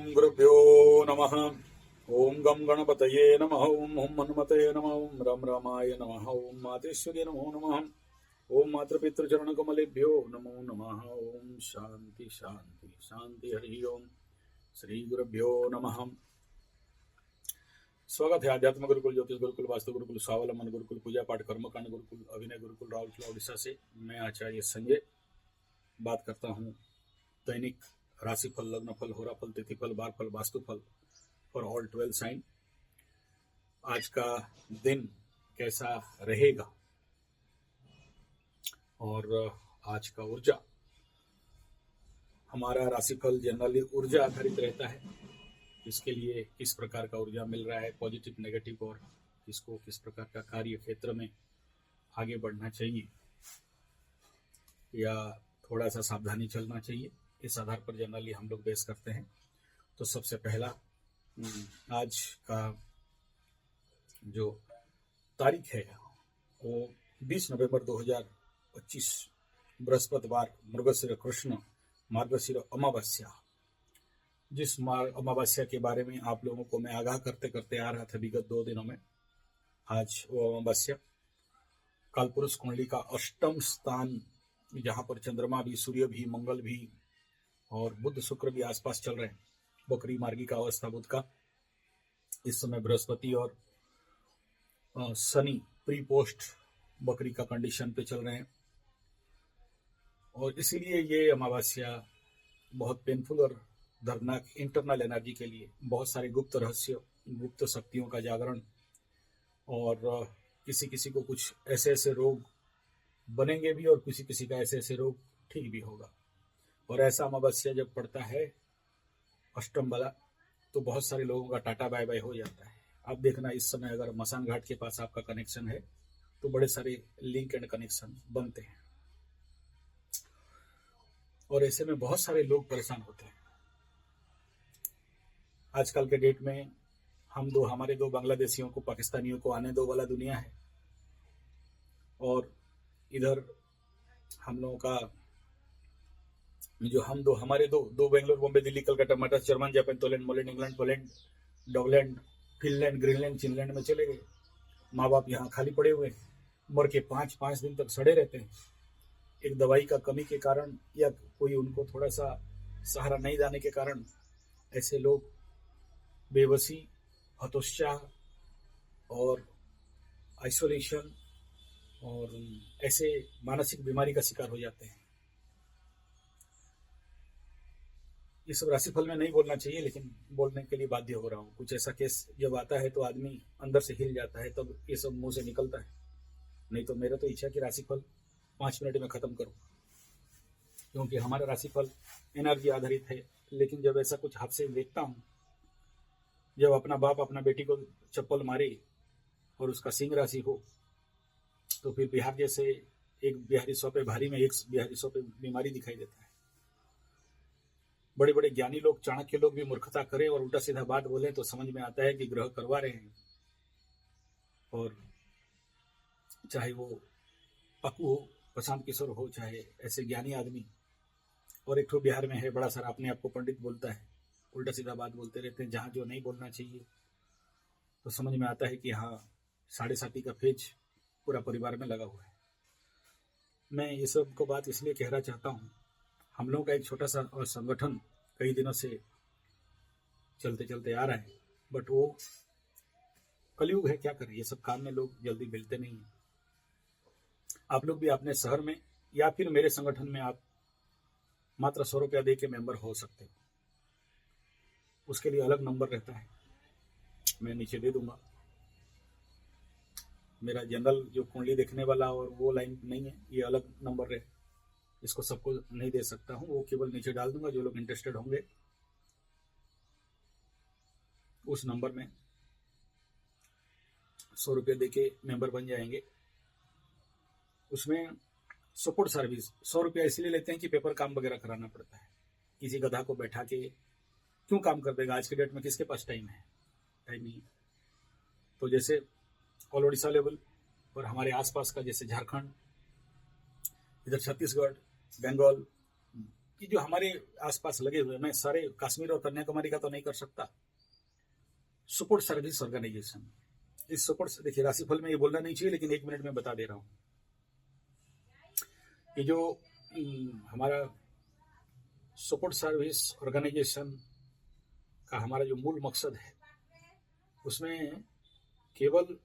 गुरुभ्यो नमः। ओं गं गणपतये नमः। ओं हुं हनुमते नमः। ओं रं रामाय नमः। ओं मातेश्वर्ये नमो नमः। ओं मातृपितृचरणकमलेभ्यो नमो नमः। ओं शांति शांति शांति। हरि ओं। श्री गुरुभ्यो नमः। स्वागत है आध्यात्म गुरुकुल, ज्योतिष गुरुकुल, वास्तु गुरुकुल, स्वावलंबन गुरुकुल, पूजा पाठ कर्मकांड गुरुकुल, अभिनय गुरुकुल, राउरकेला उड़ीसा से। मैं आचार्य संजय बात करता हूँ। दैनिक राशिफल, लग्नफल, होराफल, तिथिफल, बारफल, वास्तुफल फॉर ऑल 12 साइन। आज का दिन कैसा रहेगा और आज का ऊर्जा, हमारा राशिफल जनरली ऊर्जा आधारित रहता है। इसके लिए किस प्रकार का ऊर्जा मिल रहा है, पॉजिटिव, नेगेटिव, और किसको किस प्रकार का कार्य क्षेत्र में आगे बढ़ना चाहिए या थोड़ा सा सावधानी चलना चाहिए, इस आधार पर जनरली हम लोग बेस करते हैं। तो सबसे पहला आज का जो तारीख है वो 20 नवंबर 2025 बृहस्पतिवार, मृगशिर कृष्ण मार्गशिर अमावस्या। जिस अमावस्या के बारे में आप लोगों को मैं आगाह करते करते आ रहा था विगत 2 दिनों में, आज वो अमावस्या कालपुरुष कुंडली का अष्टम स्थान, जहां पर चंद्रमा भी, सूर्य भी, मंगल भी और बुध शुक्र भी आसपास चल रहे हैं। बकरी मार्गी का अवस्था बुध का। इस समय बृहस्पति और शनि प्री पोस्ट बकरी का कंडीशन पे चल रहे हैं, और इसीलिए ये अमावस्या बहुत पेनफुल और दर्दनाक इंटरनल एनर्जी के लिए, बहुत सारे गुप्त रहस्य, गुप्त शक्तियों का जागरण, और किसी किसी को कुछ ऐसे ऐसे रोग बनेंगे भी और किसी किसी का ऐसे ऐसे रोग ठीक भी होगा। और ऐसा अमावस्या जब पड़ता है अष्टम वाला, तो बहुत सारे लोगों का टाटा बाय बाय हो जाता है। आप देखना, इस समय अगर मसान घाट के पास आपका कनेक्शन है तो बड़े सारे लिंक एंड कनेक्शन बनते हैं, और ऐसे में बहुत सारे लोग परेशान होते हैं। आजकल के डेट में हमारे दो बांग्लादेशियों को, पाकिस्तानियों को आने दो वाला दुनिया है, और इधर हम लोगों का जो हमारे दो बेंगलोर, बॉम्बे, दिल्ली, कलकत्ता, मद्रास, जर्मन, जापान, तोलैंड, मोलैंड, इंग्लैंड, पोलैंड, डॉगलैंड, फिनलैंड, ग्रीनलैंड, चिनलैंड में चले गए। माँ बाप यहाँ खाली पड़े हुए, मर के 5 दिन तक सड़े रहते हैं। एक दवाई का कमी के कारण या कोई उनको थोड़ा सा सहारा नहीं देने के कारण ऐसे लोग बेबसी, हतोत्साह और आइसोलेशन और ऐसे मानसिक बीमारी का शिकार हो जाते हैं। ये सब राशिफल में नहीं बोलना चाहिए, लेकिन बोलने के लिए बाध्य हो रहा हूँ। कुछ ऐसा केस जब आता है तो आदमी अंदर से हिल जाता है, तब ये सब मुंह से निकलता है। नहीं तो मेरा तो इच्छा कि राशिफल 5 मिनट में खत्म करूँ, क्योंकि हमारा राशिफल एनर्जी आधारित है। लेकिन जब ऐसा कुछ हादसे देखता हूँ, जब अपना बाप अपना बेटी को चप्पल मारे और उसका सिंह राशि हो, तो फिर बिहार जैसे एक बिहारी 100 पे भारी में एक बिहारी 100 पे बीमारी दिखाई देता है। बड़े बड़े ज्ञानी लोग, चाणक्य लोग भी मूर्खता करें और उल्टा सीधा बात बोले तो समझ में आता है कि ग्रह करवा रहे हैं। और चाहे वो पक्कू हो, प्रशांत किशोर हो, चाहे ऐसे ज्ञानी आदमी, और एक तो बिहार में है बड़ा सारा अपने आप को पंडित बोलता है, उल्टा सीधा बात बोलते रहते हैं जहाँ जो नहीं बोलना चाहिए। तो समझ में आता है कि हाँ, 7.5 का फेज पूरा परिवार में लगा हुआ है। मैं ये सब को बात इसलिए कहना चाहता हूँ, हम लोगों का एक छोटा सा संगठन कई दिनों से चलते चलते आ रहा है, बट वो कलयुग है, क्या करें। ये सब काम में लोग जल्दी मिलते नहीं हैं। आप लोग भी अपने शहर में या फिर मेरे संगठन में आप मात्र 100 रुपया दे के मेंबर हो सकते हो। उसके लिए अलग नंबर रहता है, मैं नीचे दे दूंगा। मेरा जनरल जो कुंडली देखने वाला और वो लाइन नहीं है, ये अलग नंबर है। इसको सबको नहीं दे सकता हूँ, वो केवल नीचे डाल दूंगा। जो लोग इंटरेस्टेड होंगे उस नंबर में 100 रुपये देके मेंबर बन जाएंगे। उसमें सपोर्ट सर्विस 100 रुपया इसलिए लेते हैं कि पेपर काम वगैरह कराना पड़ता है। किसी गधा को बैठा के क्यों काम कर देगा? आज के डेट में किसके पास टाइम है? टाइम नहीं है। तो जैसे ऑल ओडिशा लेवल और हमारे आसपास का, जैसे झारखंड, इधर छत्तीसगढ़, बंगाल, कि जो हमारे आसपास लगे हुए, मैं सारे कश्मीर और कन्याकुमारी का तो नहीं कर सकता, सपोर्ट सर्विस ऑर्गेनाइजेशन, इस सपोर्ट, देखिए राशिफल में ये बोलना नहीं चाहिए लेकिन 1 मिनट में बता दे रहा हूँ। ये जो हमारा सपोर्ट सर्विस ऑर्गेनाइजेशन का हमारा जो मूल मकसद है, उसमें केवल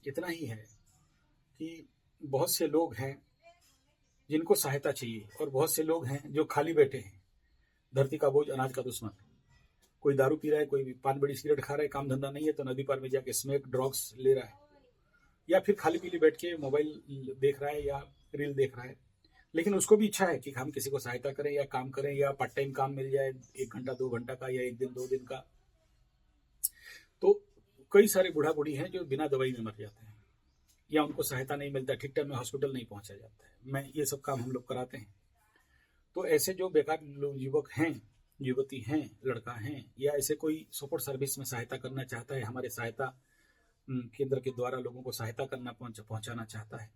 इतना ही है कि बहुत से लोग हैं जिनको सहायता चाहिए और बहुत से लोग हैं जो खाली बैठे हैं, धरती का बोझ अनाज का दुश्मन, कोई दारू पी रहा है, कोई पान बीड़ी सिगरेट खा रहा है, काम धंधा नहीं है तो नदी पार में जाके स्मैक ड्रग्स ले रहा है, या फिर खाली पीली बैठ के मोबाइल देख रहा है या रील देख रहा है। लेकिन उसको भी इच्छा है कि हम किसी को सहायता करें या काम करें या पार्ट टाइम काम मिल जाए 1 घंटा 2 घंटा का या 1 दिन 2 दिन का। तो कई सारे बूढ़ा बूढ़ी हैं जो बिना दवाई में मर जाते हैं या उनको सहायता नहीं मिलता, ठीक टाइम में हॉस्पिटल नहीं पहुंचा जाता है। मैं ये सब काम हम लोग कराते हैं। तो ऐसे जो बेकार लोग, युवक हैं, युवती हैं, लड़का हैं, या ऐसे कोई सपोर्ट सर्विस में सहायता करना चाहता है, हमारे सहायता केंद्र के द्वारा लोगों को सहायता करना पहुंचाना चाहता है,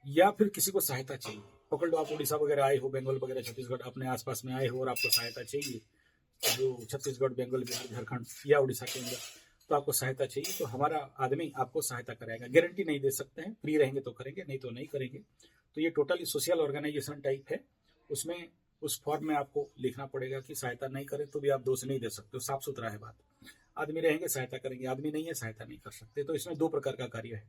या फिर किसी को सहायता चाहिए, पकड़ लो आप उड़ीसा वगैरह आए हो, बंगाल वगैरह छत्तीसगढ़ अपने आसपास में आए हो और आपको सहायता चाहिए, जो छत्तीसगढ़, बंगाल, बिहार, झारखंड या उड़ीसा के अंदर, तो आपको सहायता चाहिए तो हमारा आदमी आपको सहायता कराएगा। गारंटी नहीं दे सकते हैं, फ्री रहेंगे तो करेंगे, नहीं तो नहीं करेंगे। तो ये टोटली सोशल ऑर्गेनाइजेशन टाइप है। उसमें उस फॉर्म में आपको लिखना पड़ेगा कि सहायता नहीं करें तो भी आप दोष नहीं दे सकते हो, साफ सुथरा है बात। आदमी रहेंगे सहायता करेंगे, आदमी नहीं है सहायता नहीं कर सकते। तो इसमें 2 प्रकार का कार्य है।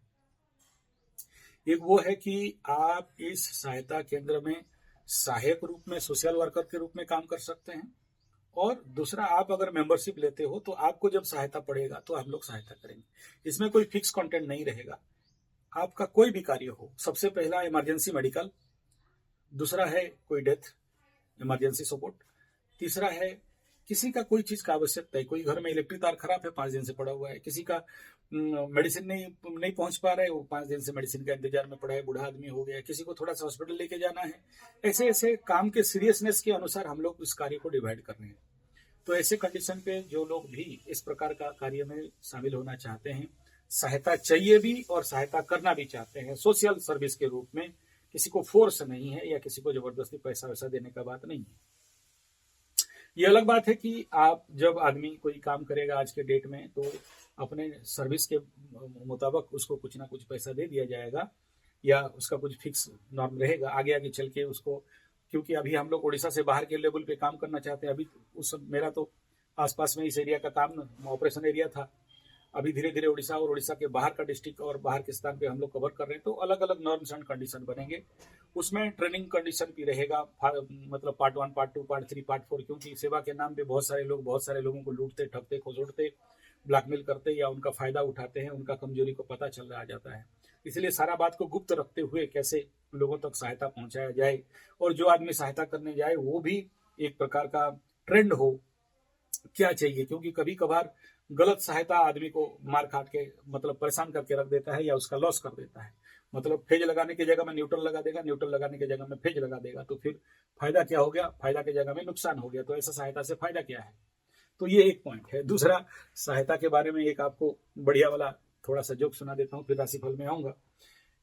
एक वो है कि आप इस सहायता केंद्र में सहायक रूप में, सोशल वर्कर के रूप में काम कर सकते हैं, और दूसरा आप अगर मेंबरशिप लेते हो तो आपको जब सहायता पड़ेगा तो हम लोग सहायता करेंगे। इसमें कोई फिक्स कंटेंट नहीं रहेगा, आपका कोई भी कार्य हो। सबसे पहला इमरजेंसी मेडिकल, दूसरा है कोई डेथ इमरजेंसी सपोर्ट, तीसरा है किसी का कोई चीज का आवश्यकता है, कोई घर में इलेक्ट्रिक तार खराब है 5 दिन से पड़ा हुआ है, किसी का मेडिसिन नहीं पहुंच पा रहा है, वो 5 दिन से मेडिसिन का इंतजार में पड़ा है, बूढ़ा आदमी हो गया, किसी को थोड़ा सा हॉस्पिटल लेके जाना है। ऐसे ऐसे काम के सीरियसनेस के अनुसार हम लोग इस कार्य को डिवाइड कर रहे हैं। तो ऐसे कंडीशन पे जो लोग भी इस प्रकार का कार्य में शामिल होना चाहते हैं, सहायता चाहिए भी और सहायता करना भी चाहते हैं सोशल सर्विस के रूप में, किसी को फोर्स नहीं है या किसी को जबरदस्ती पैसा वैसा देने का बात नहीं है। ये अलग बात है कि आप जब आदमी कोई काम करेगा आज के डेट में तो अपने सर्विस के मुताबिक उसको कुछ ना कुछ पैसा दे दिया जाएगा या उसका कुछ फिक्स नॉर्म रहेगा। आगे आगे चल के उसको, क्योंकि अभी हम लोग उड़ीसा से बाहर के लेवल पे काम करना चाहते हैं। अभी उस मेरा तो आसपास में इस एरिया का काम ऑपरेशन एरिया था। अभी धीरे धीरे उड़ीसा और उड़ीसा के बाहर का डिस्ट्रिक्ट और बाहर के स्थान पे हम लोग कवर कर रहे हैं। तो अलग अलग नॉर्म्स एंड कंडीशन बनेंगे, उसमें ट्रेनिंग कंडीशन भी रहेगा, मतलब पार्ट 1, पार्ट 2, पार्ट 3, पार्ट 4। क्योंकि सेवा के नाम पे बहुत सारे लोगों को लूटते, ठगते, खोजोड़ते, ब्लैकमेल करते या उनका फायदा उठाते हैं, उनका कमजोरी को पता चल रहा जाता है। इसलिए सारा बात को गुप्त रखते हुए कैसे लोगों तक सहायता पहुंचाया जाए, और जो आदमी सहायता करने जाए वो भी एक प्रकार का ट्रेंड हो, क्या चाहिए। क्योंकि कभी कभार गलत सहायता आदमी को मार काट के मतलब परेशान करके रख देता है या उसका लॉस कर देता है। मतलब फेज लगाने की जगह में न्यूट्रल लगा देगा, न्यूट्रल लगाने की जगह में फेज लगा देगा, तो फिर फायदा क्या हो गया, फायदा की जगह में नुकसान हो गया। तो ऐसा सहायता से फायदा क्या है। तो ये एक पॉइंट है। दूसरा, सहायता के बारे में एक आपको बढ़िया वाला थोड़ा सा जोक सुना देता हूँ, फिर राशिफल में आऊंगा।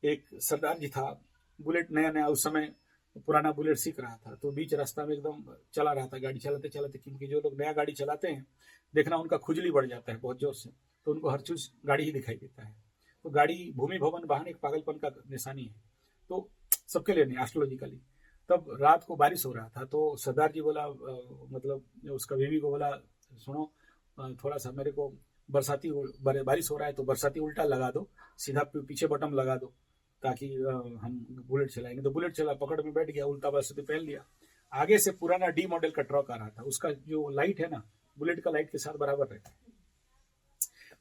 एक सरदार जी था, बुलेट नया नया उस समय पुराना बुलेट सीख रहा था, तो बीच रास्ता में एकदम चला रहा था गाड़ी चलाते चलाते। क्योंकि जो लोग नया गाड़ी चलाते हैं देखना उनका खुजली बढ़ जाता है बहुत जोर से, तो उनको हर चीज गाड़ी ही दिखाई देता है। तो गाड़ी, भूमि, भवन, वाहन एक पागलपन का निशानी है, तो सबके लिए नहीं, एस्ट्रोलॉजिकली। तब रात को बारिश हो रहा था, तो सरदार जी बोला, मतलब उसका बीवी को बोला, सुनो थोड़ा सा मेरे को बरसाती बारिश हो रहा है तो बरसाती उल्टा लगा दो, सीधा पीछे बटन लगा दो ताकि हम बुलेट चलाएंगे। तो बुलेट चला, पकड़ में बैठ गया, उल्टा बरसाती पहन लिया। आगे से पुराना डी मॉडल का ट्रक आ रहा था, उसका जो लाइट है ना, बुलेट का लाइट के साथ बराबर रहता है।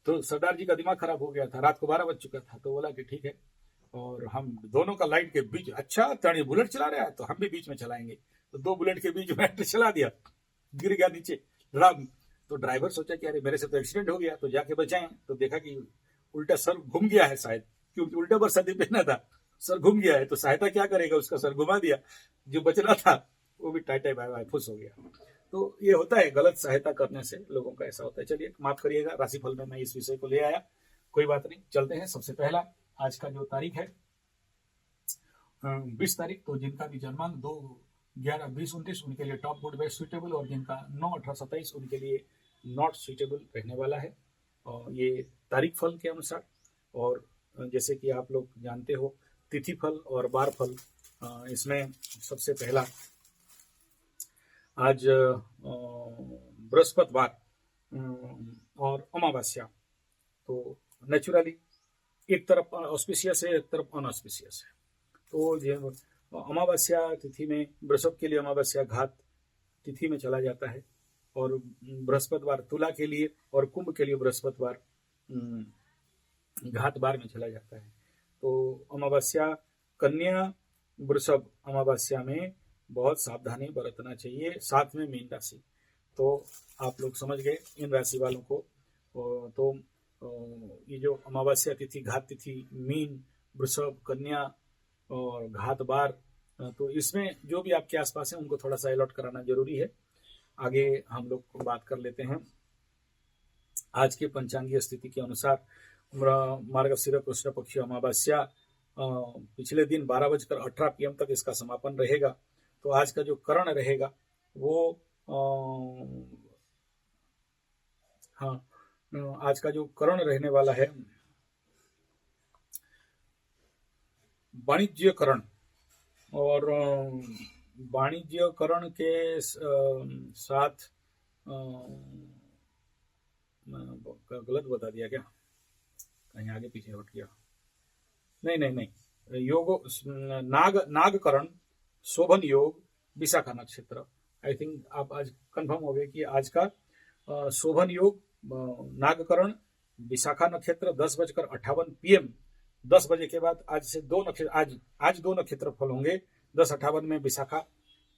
तो सरदार जी का दिमाग खराब हो गया था, रात को 12 बज चुका था। तो बोला कि ठीक है, और हम दोनों का लाइट के बीच, अच्छा तणी बुलेट चला रहा है तो हम भी बीच में चलाएंगे। तो 2 बुलेट के बीच में चला दिया, गिर गया नीचे राम। तो ड्राइवर सोचा कि अरे मेरे से तो एक्सीडेंट हो गया, तो जाके बचाएं। तो देखा कि उल्टा सर घूम गया है शायद, क्योंकि उल्टा बरसाती पहना था, सर घूम गया है। तो सहायता क्या करेगा, उसका सर घुमा दिया, जो बचना था वो भी टाइट बाय बाय फुस हो गया। तो ये होता है, गलत सहायता करने से लोगों का ऐसा होता है। चलिए माफ करिएगा, राशिफल में मैं इस विषय को ले आया, कोई बात नहीं, चलते हैं। सबसे पहला, आज का जो तारीख है 20 तारीख, तो जिनका भी जन्मांक 11, 20, 29 उनके लिए टॉप गुड बेस्ट सुइटेबल, और जिनका 9, 18, 27 उनके लिए नॉट सुइटेबल रहने वाला है। और ये तारीख फल के अनुसार, और जैसे कि आप लोग जानते हो तिथि फल और बार फल, इसमें सबसे पहला आज बृहस्पतिवार और अमावस्या, तो नेचुरली एक तरफ ऑस्पिशियस है, एक तरफ अनऑस्पिशियस है। तो अमावस्या तिथि में बृहस्पति के लिए अमावस्या घात तिथि में चला जाता है, और बृहस्पतिवार तुला के लिए और कुंभ के लिए बृहस्पतिवार घात बार में चला जाता है। तो अमावस्या कन्या वृषभ अमावस्या में बहुत सावधानी बरतना चाहिए, साथ में मीन राशि। तो आप लोग समझ गए इन राशि वालों को। तो ये जो अमावस्या तिथि, घात तिथि, मीन, वृषभ, कन्या और घात बार, तो इसमें जो भी आपके आसपास है उनको थोड़ा सा अलर्ट कराना जरूरी है। आगे हम लोग बात कर लेते हैं। आज के पंचांगीय स्थिति के अनुसार मार्गशीर कृष्ण पक्ष अमावस्या पिछले दिन 12:18 PM तक इसका समापन रहेगा। तो आज का जो करण रहेगा वो आज का जो करण रहने वाला है वाणिज्य करण, और वाणिज्य करण के साथ गलत बता दिया क्या, कहीं आगे पीछे हट गया, नहीं, योग नागकरण, शोभन योग, विशाखा नक्षत्र। आई थिंक आप आज कंफर्म हो गए कि आज का शोभन योग, नागकरण, विशाखा नक्षत्र 10:58 PM, 10 बजे के बाद आज से दो नक्षत्र, आज दो नक्षत्र फल होंगे। 10:58 में विशाखा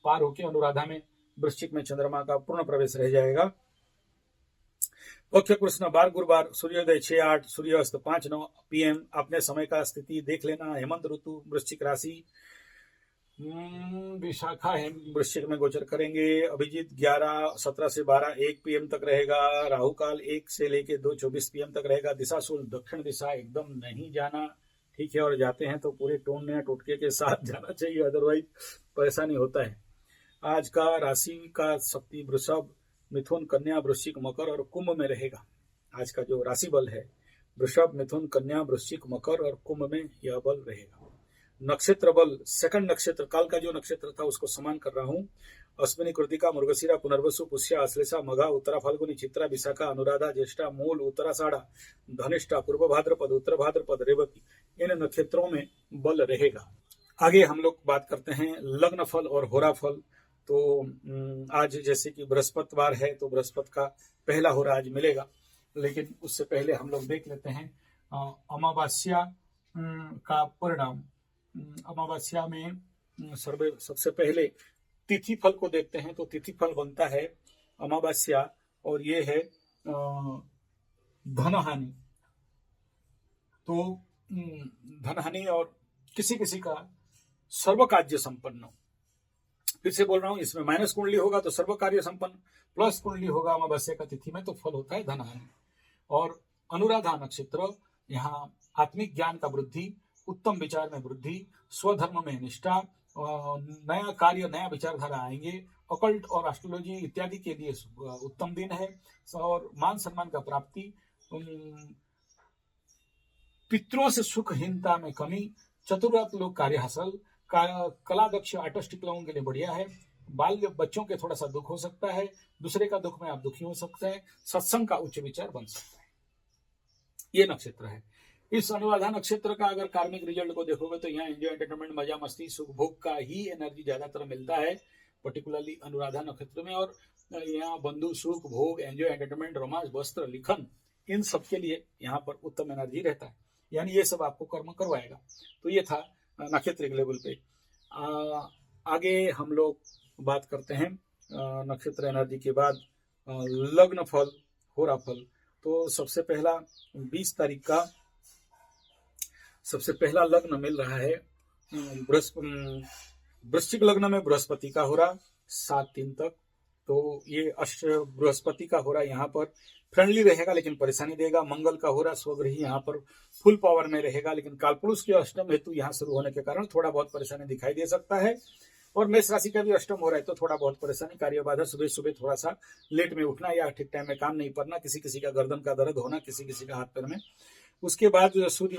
पार होकर अनुराधा में वृश्चिक में चंद्रमा का पूर्ण प्रवेश रह जाएगा। पक्ष कृष्ण बार गुरुवार, सूर्योदय 6:08, सूर्यास्त 5:09 PM। अपने समय का स्थिति देख लेना। हेमंत ऋतु वृश्चिक राशि, विशाखा वृश्चिक में गोचर करेंगे। अभिजीत 11:17 से 12:01 PM तक रहेगा। राहु काल 1 से लेके 2:24 PM तक रहेगा। दिशाशूल दक्षिण दिशा, एकदम नहीं जाना, ठीक है, और जाते हैं तो पूरे टोन टोटके के साथ जाना चाहिए, अदरवाइज परेशानी होता है। आज का राशि का शक्ति वृषभ, मिथुन, कन्या, वृश्चिक, मकर और कुंभ में रहेगा। आज का जो राशि बल है वृषभ, मिथुन, कन्या, वृश्चिक, मकर और कुंभ में यह बल रहेगा। नक्षत्र बल, सेकंड नक्षत्र काल का जो नक्षत्र था उसको समान कर रहा हूँ। अश्विनी, कृतिका, मृगशिरा, पुनर्वसु, पुष्या, आश्लेषा, मघा, उत्तरा फाल्गुनी, चित्रा, विशाखा, अनुराधा, ज्येष्ठा, मूल, उत्तराषाढ़ा, धनिष्ठा, पूर्व भाद्रपद, उत्तर भाद्रपद, रेवती, इन नक्षत्रों में बल रहेगा। आगे हम लोग बात करते हैं लग्न फल और होरा फल। तो आज जैसे कि बृहस्पतिवार है तो बृहस्पति का पहला होरा आज मिलेगा, लेकिन उससे पहले हम लोग देख लेते हैं अमावस्या का परिणाम। अमावस्या में सबसे पहले तिथि फल को देखते हैं। तो तिथि फल बनता है अमावस्या, और ये है धनहानि। तो धनहानि और किसी किसी का सर्व कार्य संपन्न। फिर से बोल रहा हूं, इसमें माइनस कुंडली होगा तो सर्व कार्य संपन्न, प्लस कुंडली होगा अमावस्या का तिथि में तो फल होता है धनहानि। और अनुराधा नक्षत्र, यहाँ आत्मिक ज्ञान का वृद्धि, उत्तम विचार में वृद्धि, स्वधर्म में निष्ठा, नया कार्य, नया विचारधारा आएंगे। अकल्ट और एस्ट्रोलॉजी इत्यादि के लिए उत्तम दिन है। और मान सम्मान का प्राप्ति, पितरों से सुखहीनता में कमी, चतुरार्थ लोग कार्य हासिल, कला दक्ष आर्टिस्टिक लोगों के लिए बढ़िया है। बाल बच्चों के थोड़ा सा दुख हो सकता है, दूसरे का दुख में आप दुखी हो सकते हैं। सत्संग का उच्च विचार बन सकता है। ये नक्षत्र है। इस अनुराधा नक्षत्र का अगर कार्मिक रिजल्ट को देखोगे तो यहाँ एंजॉय, एंटरटेनमेंट, मजा मस्ती, सुख भोग का ही एनर्जी ज्यादातर मिलता है, पर्टिकुलरली अनुराधा नक्षत्र में। और यहाँ बंधु, सुख भोग, एंजॉय, एंटरटेनमेंट, रोमांस, वस्त्र, लिखन, इन सब के लिए यहाँ पर उत्तम एनर्जी रहता है, यानी ये सब आपको कर्म करवाएगा। तो ये था नक्षत्र के लेवल पे। आगे हम लोग बात करते हैं नक्षत्र एनर्जी के बाद लग्न फल, होरा फल। तो सबसे पहला 20 तारीख का सबसे पहला लग्न मिल रहा है वृश्चिक लग्न में बृहस्पति का हो रहा 7-3 तक। तो ये बृहस्पति का हो रहा यहाँ पर फ्रेंडली रहेगा लेकिन परेशानी देगा। मंगल का हो रहा स्वग्रही यहाँ पर फुल पावर में रहेगा, लेकिन कालपुरुष के अष्टम हेतु यहाँ शुरू होने के कारण थोड़ा बहुत परेशानी दिखाई दे सकता है। और मेष राशि का भी अष्टम हो रहा है तो थोड़ा बहुत परेशानी, कार्य बाधा, सुबह सुबह थोड़ा सा लेट में उठना या ठीक टाइम में काम नहीं करना, किसी किसी का गर्दन का दर्द होना, किसी किसी का हाथ पैर में। उसके बाद सूर्य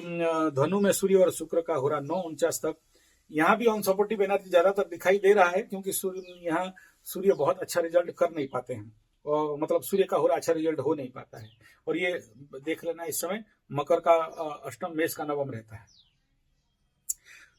धनु में सूर्य और शुक्र का हो रहा 9:49 तक। यहाँ भी अनसपोर्टिव एनर्जी ज्यादातर दिखाई दे रहा है क्योंकि सूर्य बहुत अच्छा रिजल्ट कर नहीं पाते हैं, और मतलब सूर्य का हो रहा अच्छा रिजल्ट हो नहीं पाता है। और ये देख लेना, इस समय मकर का अष्टम, मेष का नवम रहता है।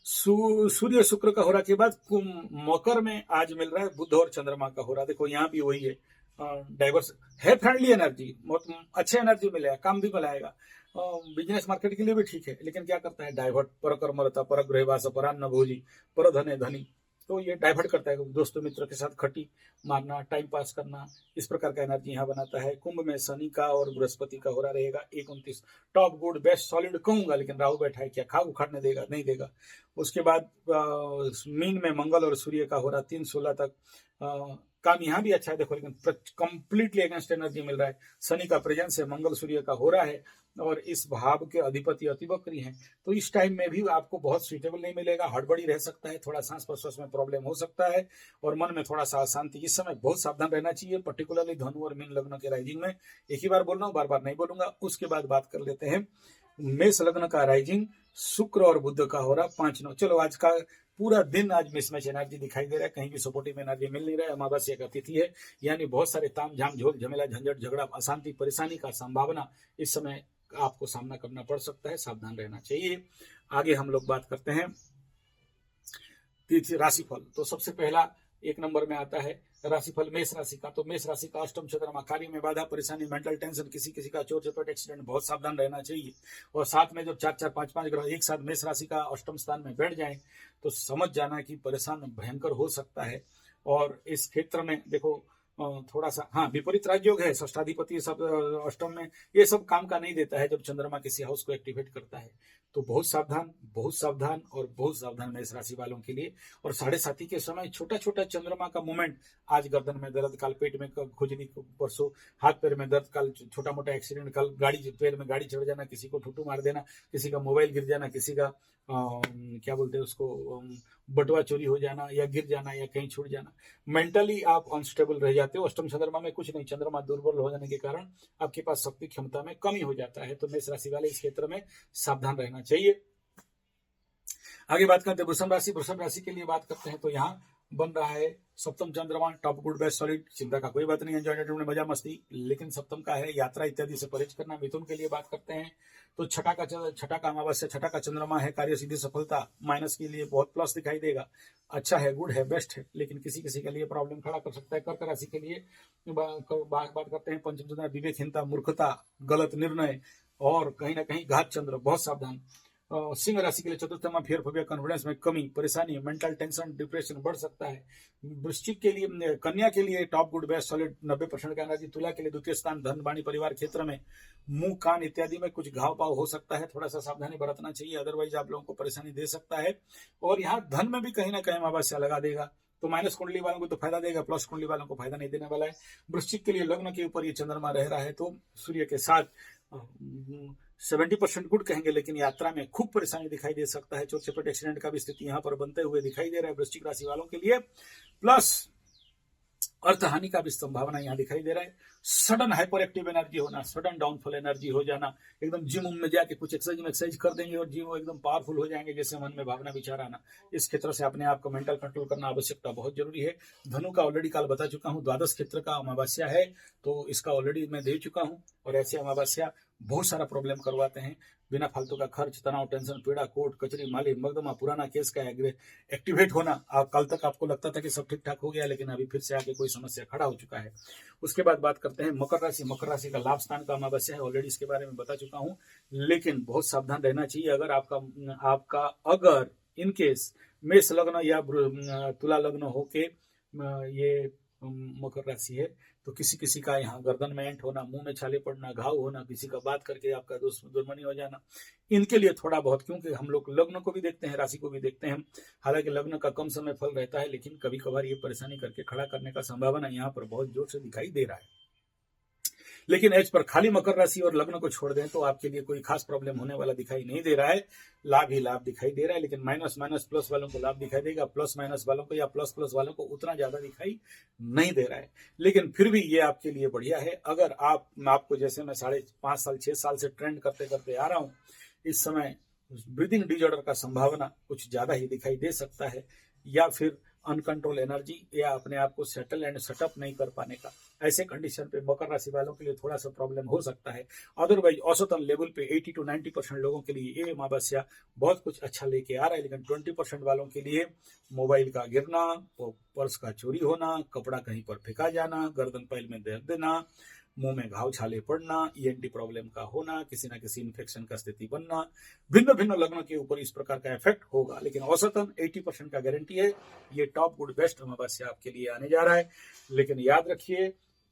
सूर्य शुक्र का हो रहा के बाद मकर में आज मिल रहा है बुध और चंद्रमा का हो रहा। देखो यहाँ भी वही है, डाइवर्स है, फ्रेंडली एनर्जी, बहुत अच्छे एनर्जी मिलेगा, काम भी मिलाएगा, बिजनेस मार्केट के लिए भी ठीक है। लेकिन क्या करता है, डाइवर्ट, पर कर्मरता, पर गृहवास, परान्न भोजी, पर धने धनी, तो ये डाइवर्ट करता है, दोस्तों मित्र के साथ खटी मारना, टाइम पास करना, इस प्रकार का एनर्जी यहाँ बनाता है। कुंभ में शनि का और बृहस्पति का हो रहा रहेगा 1:29। टॉप गुड बेस्ट सॉलिड कहूंगा, लेकिन राहु बैठा है, क्या खा उखाड़ने देगा, नहीं देगा। उसके बाद मीन में मंगल और सूर्य का हो रहा 3:16 तक। काम यहाँ भी अच्छा है, देखो, लेकिन कंप्लीटली अगेंस्ट एनर्जी मिल रहा है। शनि का प्रेजेंस है, मंगल सूर्य का हो रहा है, और इस भाव के अधिपति अतिवक्री हैं, तो इस टाइम में भी आपको बहुत सूटेबल नहीं मिलेगा, हड़बड़ी रह सकता है, थोड़ा सांस प्रश्वास में प्रॉब्लम हो सकता है, और मन में थोड़ा सा अशांति। इस समय बहुत सावधान रहना चाहिए, पर्टिकुलरली धनु और मीन लग्न के राइजिंग में। एक ही बार बोल रहा हूँ, बार बार नहीं बोलूंगा। उसके बाद बात कर लेते हैं मेष लग्न का राइजिंग, शुक्र और बुध का हो रहा 5:9। चलो, आज का पूरा दिन आज मिसमैच एनर्जी दिखाई दे रहा है, कहीं भी सपोर्टिव एनर्जी मिल नहीं रहा है। अमावस्या का तिथि है, यानी बहुत सारे ताम झाम झोल झमेला झंझट झगड़ा अशांति परेशानी का संभावना इस समय आपको सामना करना पड़ सकता है, सावधान रहना चाहिए। आगे हम लोग बात करते हैं तिथि राशिफल। तो सबसे पहला 1 नंबर में आता है राशिफल मेष राशि का। तो मेष राशि का अष्टम चंद्रमा, कार्य में बाधा, परेशानी, मेंटल टेंशन, किसी किसी का चोट चपेट, एक्सीडेंट, बहुत सावधान रहना चाहिए। और साथ में जब 4-4 5-5 ग्रह एक साथ मेष राशि का अष्टम स्थान में बैठ जाएं तो समझ जाना कि परेशान भयंकर हो सकता है। और इस क्षेत्र में देखो, थोड़ा सा हाँ विपरीत राजयोग है, षष्ठाधिपति सब अष्टम में, ये सब काम का नहीं देता है जब चंद्रमा किसी हाउस को एक्टिवेट करता है। तो बहुत सावधान, बहुत सावधान और बहुत सावधान मेष राशि वालों के लिए। और 7:30 के समय छोटा छोटा चंद्रमा का मूवमेंट, आज गर्दन में दर्द, कल पेट में खुजली, परसों हाथ पैर में दर्द, कल छोटा मोटा एक्सीडेंट, कल पैर में गाड़ी चढ़ जाना, किसी को ठुटू मार देना, किसी का मोबाइल गिर जाना, किसी का क्या बोलते हैं उसको, बटुआ चोरी हो जाना या गिर जाना या कहीं छूट जाना। मेंटली आप अनस्टेबल रह जाते हो। अष्टम चंद्रमा में कुछ नहीं, चंद्रमा दुर्बल हो जाने के कारण आपके पास शक्ति क्षमता में कमी हो जाता है। तो मेष राशि वाले इस क्षेत्र में सावधान रहना चाहिए। आगे बात करते हैं वृषभ राशि। वृषभ राशि के लिए बात करते हैं तो यहाँ बन रहा है सप्तम चंद्रमा, टॉप गुड बेस्ट सॉलिड, चिंता का कोई बात नहीं, एंजॉयमेंट में मजा मस्ती। लेकिन सप्तम का है यात्रा इत्यादि से परहेज करना। मिथुन के लिए बात करते हैं तो छठा का अमावस्या, छठा का चंद्रमा है, कार्य सिद्धि सफलता, माइनस के लिए बहुत प्लस दिखाई देगा, अच्छा है, गुड है, बेस्ट है। लेकिन किसी किसी के लिए प्रॉब्लम खड़ा कर सकता है। कर्क राशि के लिए बात करते हैं पंचम चंद्रमा, विवेकहीनता, मूर्खता, गलत निर्णय और कहीं ना कहीं घात चंद्र, बहुत सावधान। सिंह राशि के लिए चतुर्थमा फियर फोबिया, कॉन्फिडेंस में कमी, परेशानी, मेंटल टेंशन, डिप्रेशन बढ़ सकता है। वृश्चिक के लिए, कन्या के लिए टॉप गुड बेस्ट सॉलिड 90% का एनर्जी। तुला के लिए द्वितीय स्थान, धन वाणी परिवार क्षेत्र में मुंह कान इत्यादि में कुछ घाव पाव हो सकता है, थोड़ा सा सावधानी बरतना चाहिए, अदरवाइज आप लोगों को परेशानी दे सकता है। और यहाँ धन में भी कहीं ना कहीं अमावस्या लगा देगा, तो माइनस कुंडली वालों को तो फायदा देगा, प्लस कुंडली वालों को फायदा नहीं देने वाला है। वृश्चिक के लिए लग्न के ऊपर ये चंद्रमा रह रहा है तो सूर्य के साथ 70% गुड कहेंगे, लेकिन यात्रा में खूब परेशानी दिखाई दे सकता है। चोट चपेट एक्सीडेंट का भी स्थिति यहाँ पर बनते हुए दिखाई दे रहा है वृश्चिक राशि वालों के लिए। प्लस अर्थ हानि का भी संभावना यहाँ दिखाई दे रहा है। सडन हाइपर एक्टिव एनर्जी होना, सडन डाउनफॉल एनर्जी हो जाना, एकदम जिम में जाके कुछ एक्सरसाइज कर देंगे और जिम एकदम पावरफुल हो जाएंगे, जैसे मन में भावना विचार आना। इस क्षेत्र से अपने आप को मेंटल कंट्रोल करना आवश्यकता बहुत जरूरी है। धनु का ऑलरेडी काल बता चुका हूँ, द्वादश क्षेत्र का अमावस्या है तो इसका ऑलरेडी मैं दे चुका हूँ। और ऐसे अमावस्या बहुत सारा प्रॉब्लम करवाते हैं, बिना फालतू का खर्च, तनाव, टेंशन, पीड़ा, कोर्ट कचरी, माली मुकदमा, पुराना केस का एक्टिवेट होना। कल तक आपको लगता था कि सब ठीक ठाक हो गया, लेकिन अभी फिर से आके कोई समस्या खड़ा हो चुका है। उसके बाद बात करते हैं मकर राशि। मकर राशि का लाभ स्थान का अमावस्या है, ऑलरेडी इसके बारे में बता चुका हूँ, लेकिन बहुत सावधान रहना चाहिए। अगर आपका अगर इनकेस मेष लग्न या तुला लग्न हो के ये मकर राशि है तो किसी किसी का यहाँ गर्दन में एंट होना, मुंह में छाले पड़ना, घाव होना, किसी का बात करके आपका दुश्मनी हो जाना, इनके लिए थोड़ा बहुत, क्योंकि हम लोग लग्न को भी देखते हैं, राशि को भी देखते हैं, हालांकि लग्न का कम समय फल रहता है, लेकिन कभी कभार ये परेशानी करके खड़ा करने का संभावना यहाँ पर बहुत जोर से दिखाई दे रहा है। लेकिन एज पर खाली मकर राशि और लग्न को छोड़ दें तो आपके लिए कोई खास प्रॉब्लम होने वाला दिखाई नहीं दे रहा है। लाभ ही लाभ दिखाई दे रहा है, लेकिन माइनस माइनस प्लस वालों को लाभ दिखाई देगा, प्लस माइनस वालों को या प्लस प्लस वालों को उतना ज्यादा दिखाई नहीं दे रहा है। लेकिन फिर भी ये आपके लिए बढ़िया है। अगर आपको जैसे मैं 5.5 साल 6 साल से ट्रेंड करते करते आ रहा हूँ, इस समय ब्रीदिंग डिजॉर्डर का संभावना कुछ ज्यादा ही दिखाई दे सकता है, या फिर अनकंट्रोल एनर्जी या अपने आप को सेटल एंड सेटअप नहीं कर पाने का, ऐसे कंडीशन पे मकर राशि वालों के लिए थोड़ा सा प्रॉब्लम हो सकता है। अदरवाइज औसतन लेवल पे 80 to 90% लोगों के लिए ये अमावस्या बहुत कुछ अच्छा लेके आ रहा है। लेकिन 20% वालों के लिए मोबाइल का गिरना, पर्स का चोरी होना, कपड़ा कहीं पर फेंका जाना, गर्दन पैल में दर्द देना, मुंह में घाव छाले पड़ना, ईएनटी प्रॉब्लम का होना, किसी ना किसी इन्फेक्शन का स्थिति बनना, भिन्न भिन्न लग्न के ऊपर इस प्रकार का इफेक्ट होगा। लेकिन औसतन 80% का गारंटी है। ये टॉप गुड बेस्ट अमावस्या आपके लिए आने जा रहा है। लेकिन याद रखिए,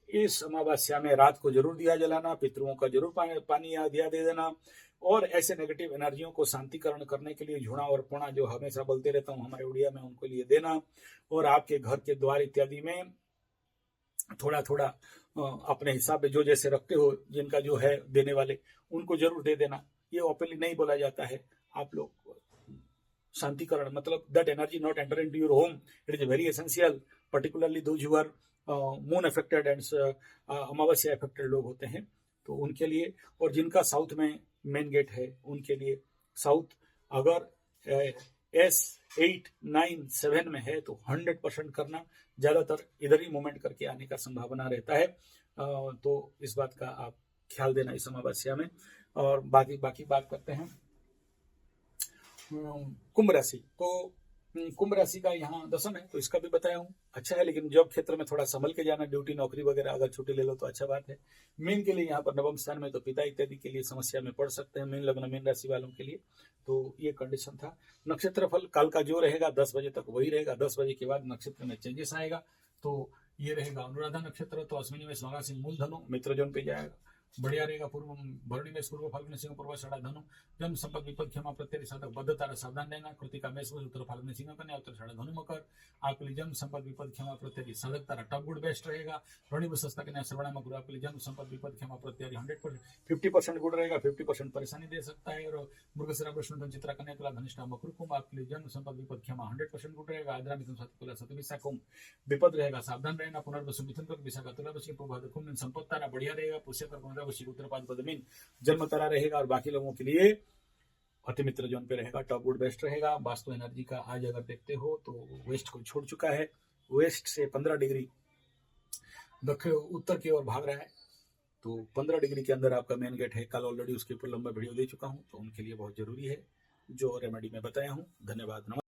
इस अमावस्या में रात को जरूर दिया जलाना, पितरों का जरूर पानी या दिया दे देना, और ऐसे नेगेटिव एनर्जियों को शांतिकरण करने के लिए झुणा और पुणा जो हमेशा बोलते रहता हूँ हमारे उड़िया में, उनको लिए देना, और आपके घर के द्वार इत्यादि में थोड़ा थोड़ा अपने हिसाब से जो जैसे रखते हो, जिनका जो है देने वाले, उनको जरूर दे देना। ये ओपनली नहीं बोला जाता है। आप लोग शांतिकरण मतलब that energy not enter into your home, it is very essential, particularly those who are moon affected and amavasya affected लोग होते हैं, तो उनके लिए, और जिनका साउथ में मेन गेट है उनके लिए। साउथ अगर S8 9 7 में है तो 100% करना, ज्यादातर इधर ही मूवमेंट करके आने का संभावना रहता है। तो इस बात का आप ख्याल देना इस अमावस्या में। और बाकी बात करते हैं कुंभ राशि। तो कुंभ राशि का यहाँ दशम है, तो इसका भी बताया हूँ, अच्छा है। लेकिन जॉब क्षेत्र में थोड़ा संभल के जाना, ड्यूटी नौकरी वगैरह अगर छुट्टी ले लो तो अच्छा बात है। मीन के लिए यहाँ पर नवम स्थान में, तो पिता इत्यादि के लिए समस्या में पड़ सकते हैं मीन लग्न मीन राशि वालों के लिए। तो ये कंडीशन था। नक्षत्र फल काल का जो रहेगा 10 बजे तक वही रहेगा। 10 बजे के बाद नक्षत्र में चेंजेस आएगा। तो ये रहेगा अनुराधा नक्षत्र, तो अश्विनी में स्वागा सिंह मूल धनु मित्र जोन पे जाएगा, बढ़िया रहेगा। पूर्व भरणी में पूर्व फाल्गुनी सिंह पूर्व षड़ा धनु जन्म संपद विपद क्षमा प्रत्यय साधक बद्धता सावधान रहना। कृतिका में उत्तर फाल्गुनी सिंह कन्या उत्तर षड़ा धनु मकर आपके लिए जन्म संपद विपद क्षमा प्रत्यय साधक तारा टॉप गुड बेस्ट रहेगा। रणि सस्ता कन्या श्रवण मकर आपके लिए जन्म संपद विपद क्षमा प्रत्यय 100% 50% गुड रहेगा, 50% परेशानी दे सकता है। और मृगशिरा वृषण चित्रा कन्या तुला धनिष्ठा मकर कुंभ आपके लिए जन्म संपद विपद क्षमा 100% गुड रहेगा। आद्रा मिथुन साथी तुला सतु विशाख कुंभ विपद रहेगा, सावधान रहना। पुनर्वसु मिथुन कर विशाखा तुला वशी प्रभात कुंभ संपद तारा बढ़िया रहेगा। पुष्य कर पुनर्वशी उत्तरपाद बदमीन जन्म तारा रहेगा। और बाकी लोगों के लिए अति मित्र जोन पे रहेगा, टॉप गुड बेस्ट रहेगा। वास्तु एनर्जी का आज अगर देखते हो तो वेस्ट को छोड़ चुका है, वेस्ट से 15 डिग्री दक्षिण उत्तर की ओर भाग रहा है। तो 15 डिग्री के अंदर आपका मेन गेट है। कल ऑलरेडी उसके ऊपर लंबा वीडियो दे चुका हूं, तो उनके लिए बहुत जरूरी है जो रेमेडी मैं बताया हूं। धन्यवाद।